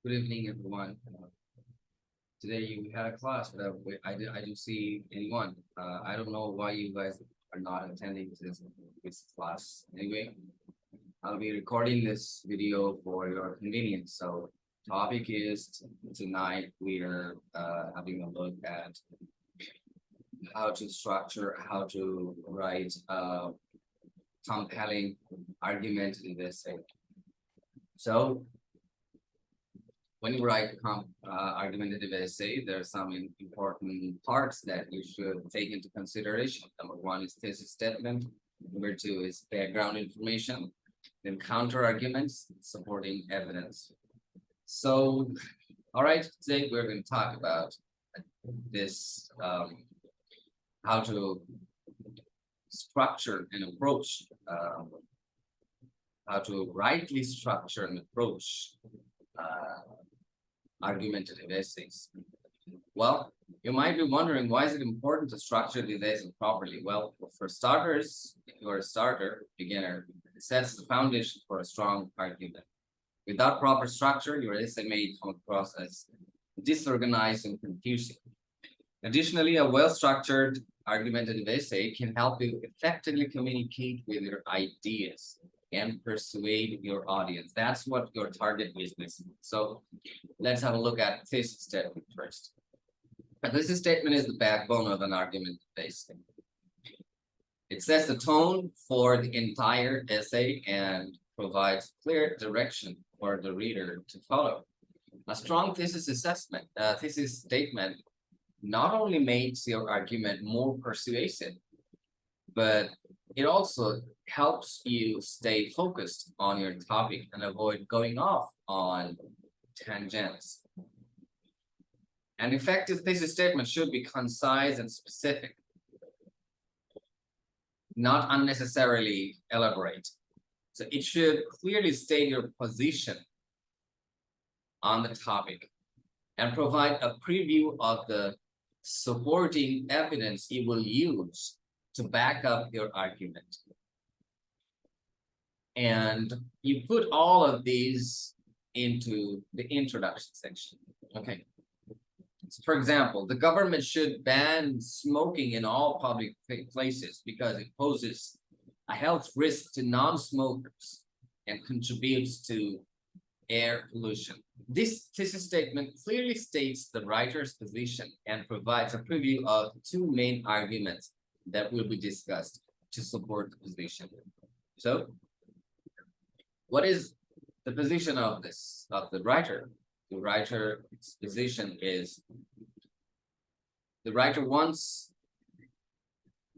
Good evening, everyone. Today you had a class, but I didn't see anyone. I don't know why you guys are not attending this class. Anyway, I'll be recording this video for your convenience. So, topic is tonight we are having a look at how to structure, how to write compelling argumentative essay. So when you write argumentative essay, there are some important parts that you should take into consideration. Number one is thesis statement. Number two is background information. Then counter arguments, supporting evidence. So, all right, today we're going to talk about this, how to structure and approach, how to rightly structure and approach argumentative essays. Well, you might be wondering, why is it important to structure these essays properly? Well, for starters, if you are a starter, beginner, it sets the foundation for a strong argument. Without proper structure, your essay may come across as disorganized and confusing. Additionally, a well-structured argumentative essay can help you effectively communicate with your ideas and persuade your audience. That's what your target business is. So let's have a look at thesis statement first. A thesis statement is the backbone of an argument-based thing. It sets the tone for the entire essay and provides clear direction for the reader to follow. A strong thesis statement not only makes your argument more persuasive, but it also helps you stay focused on your topic and avoid going off on tangents. An effective thesis statement should be concise and specific, not unnecessarily elaborate. So it should clearly state your position on the topic and provide a preview of the supporting evidence you will use to back up your argument. And you put all of these into the introduction section. Okay. So for example, the government should ban smoking in all public places because it poses a health risk to non-smokers and contributes to air pollution. This thesis statement clearly states the writer's position and provides a preview of two main arguments that will be discussed to support the position. So, what is the position of the writer? The writer's position is the writer wants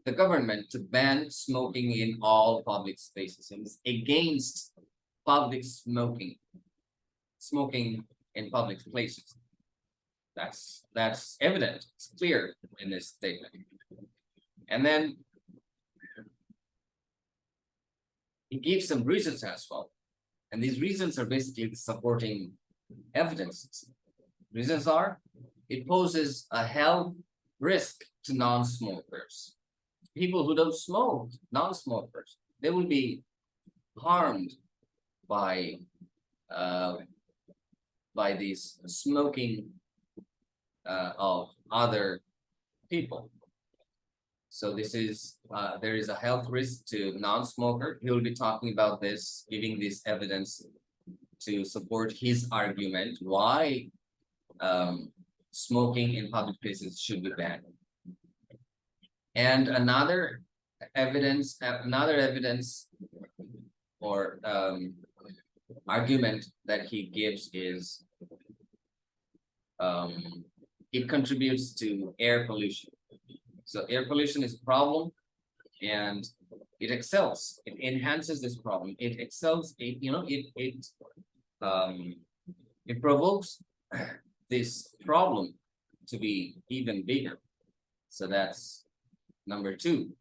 the government to ban smoking in all public spaces and is against public smoking in public places. That's evident. It's clear in this statement. And then he gives some reasons as well. And these reasons are basically supporting evidences. Reasons are, it poses a health risk to non-smokers. People who don't smoke, non-smokers, they will be harmed by this smoking of other people. So this is there is a health risk to non-smoker. He will be talking about this, giving this evidence to support his argument why smoking in public places should be banned. And another evidence or argument that he gives is it contributes to air pollution. So air pollution is a problem, and it excels. It enhances this problem. It excels. It provokes this problem to be even bigger. So that's number two,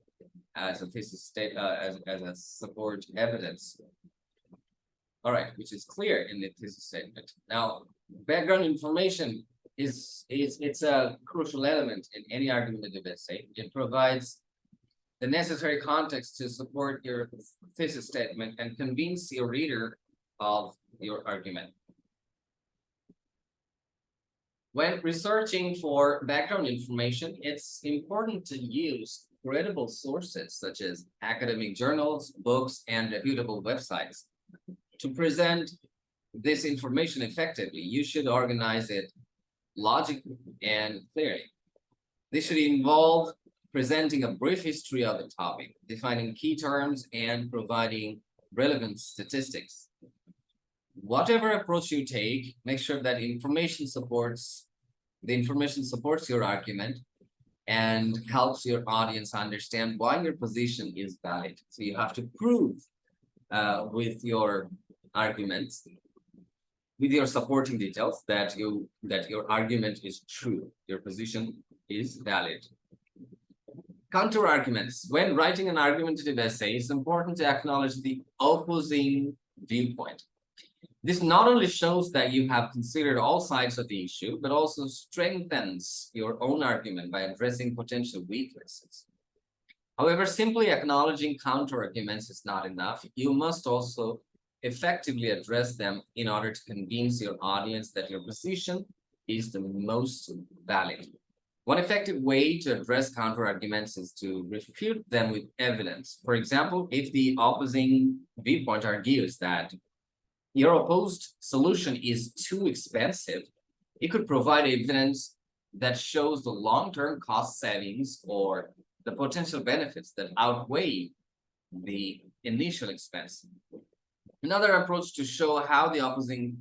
as a thesis as a support evidence. All right, which is clear in the thesis statement. Now, background information it's a crucial element in any argumentative essay. It provides the necessary context to support your thesis statement and convince your reader of your argument. When researching for background information, it's important to use credible sources such as academic journals, books, and reputable websites. To present this information effectively, you should organize it logically and clearly. This should involve presenting a brief history of the topic, defining key terms, and providing relevant statistics. Whatever approach you take, make sure that the information supports your argument and helps your audience understand why your position is valid. So you have to prove with your arguments, with your supporting details, that your argument is true, your position is valid. Counter arguments. When writing an argumentative essay, it's important to acknowledge the opposing viewpoint. This not only shows that you have considered all sides of the issue, but also strengthens your own argument by addressing potential weaknesses. However, simply acknowledging counter arguments is not enough. You must also effectively address them in order to convince your audience that your position is the most valid. One effective way to address counter arguments is to refute them with evidence. For example, if the opposing viewpoint argues that your opposed solution is too expensive, it could provide evidence that shows the long-term cost savings or the potential benefits that outweigh the initial expense. Another approach to show how the opposing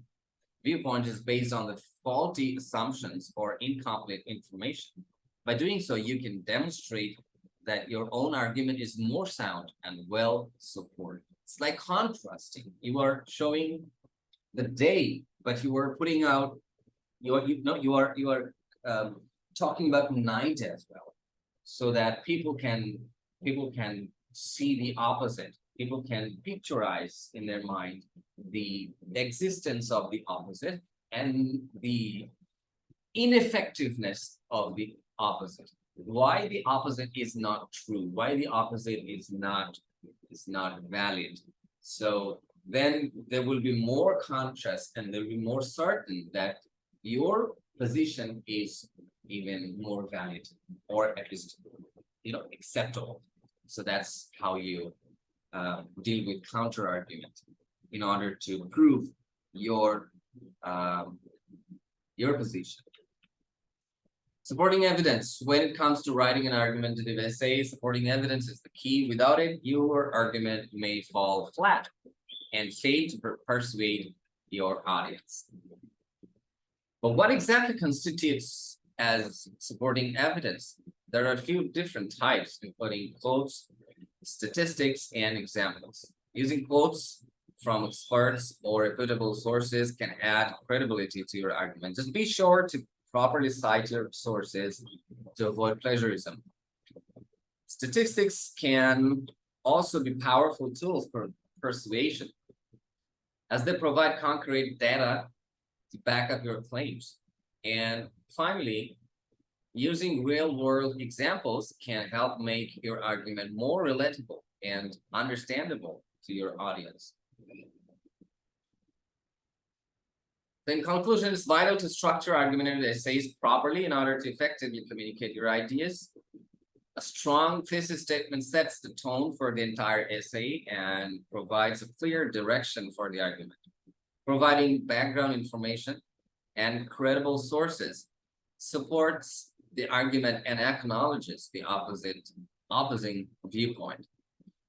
viewpoint is based on the faulty assumptions or incomplete information. By doing so, you can demonstrate that your own argument is more sound and well supported. It's like contrasting. You are showing the day, but you are putting out you are talking about night as well, so that people can see the opposite. People can picturize in their mind the existence of the opposite and the ineffectiveness of the opposite. Why the opposite is not true, why the opposite is not valid. So then there will be more contrast and there will be more certain that your position is even more valid, or at least acceptable. So that's how you deal with counter argument in order to prove your position. Supporting evidence. When it comes to writing an argumentative essay, supporting evidence is the key. Without it, your argument may fall flat and fail to persuade your audience. But what exactly constitutes as supporting evidence? There are a few different types, including quotes, statistics, and examples. Using quotes from experts or reputable sources can add credibility to your argument. Just be sure to properly cite your sources to avoid plagiarism. Statistics can also be powerful tools for persuasion, as they provide concrete data to back up your claims. And finally, using real-world examples can help make your argument more relatable and understandable to your audience. In conclusion, it's vital to structure argumentative essays properly in order to effectively communicate your ideas. A strong thesis statement sets the tone for the entire essay and provides a clear direction for the argument. Providing background information and credible sources supports the argument and acknowledges the opposing viewpoint.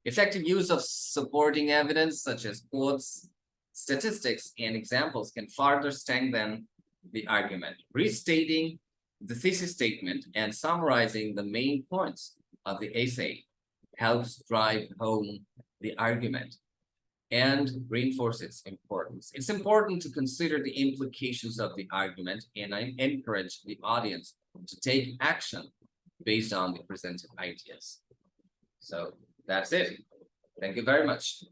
Effective use of supporting evidence such as quotes, statistics, and examples can further strengthen the argument. Restating the thesis statement and summarizing the main points of the essay helps drive home the argument and reinforce its importance. It's important to consider the implications of the argument and encourage the audience to take action based on the presented ideas. So that's it. Thank you very much.